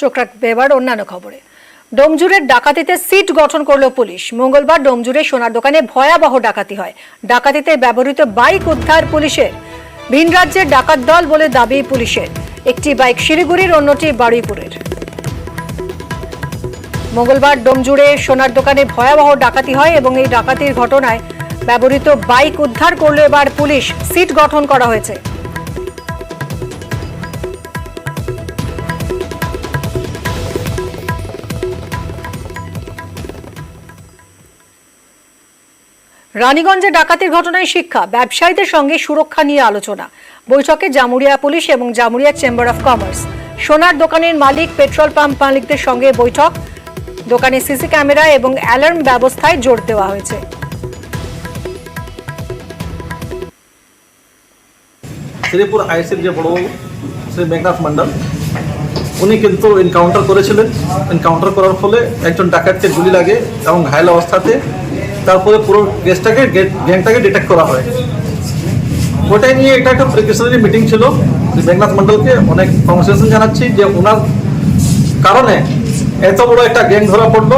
চোখ রাখবে এবার অন্যান্য খবরে। ডোমজুড়ের ডাকাতিতে সিট গঠন করল পুলিশ। মঙ্গলবার ডোমজুড়ে সোনার দোকানে ভয়াবহ ডাকাতি হয়। ডাকাতিতে ব্যবহৃত বাইক উদ্ধার পুলিশের। ভিন রাজ্যের ডাকাত দল বলে দাবি পুলিশের। একটি বাইক শিলিগুড়ির, অন্যটি বারুইপুরের। মঙ্গলবার ডোমজুড়ে সোনার দোকানে ভয়াবহ ডাকাতি হয় এবং এই ডাকাতির ঘটনায় ব্যবহৃত বাইক উদ্ধার করল এবার পুলিশ। সিট গঠন করা হয়েছে। রানীগঞ্জে ডাকাতির ঘটনায় শিক্ষা, ব্যবসায়ীদের সঙ্গে সুরক্ষা নিয়ে আলোচনা। বৈঠকে জামুরিয়া পুলিশ এবং জামুরিয়া চেম্বার অফ কমার্স। সোনার দোকানের মালিক, পেট্রোল পাম্প মালিকদের সঙ্গে বৈঠক। দোকানে সিসি ক্যামেরা এবং অ্যালার্ম ব্যবস্থায় জোর দেওয়া হয়েছে। শ্রীপুর আইসির যে বড় শ্রী মেঘনাথ মন্ডল উনি কিন্তু এনকাউন্টার করেছিলেন। এনকাউন্টার করার ফলে একজন ডাকাতকে গুলি লাগে এবং ঘায়েল অবস্থাতে তারপরে পুরো গ্যাংটাকে ডিটেক্ট করা হয়। ওটাই নিয়ে এটা একটা প্রিকশনারি মিটিং ছিল। মেঘনাথ মন্ডলকে অনেক কংগ্রেচুলেশন জানাচ্ছি যে ওনার কারণে এত বড় একটা গ্যাং ধরা পড়লো।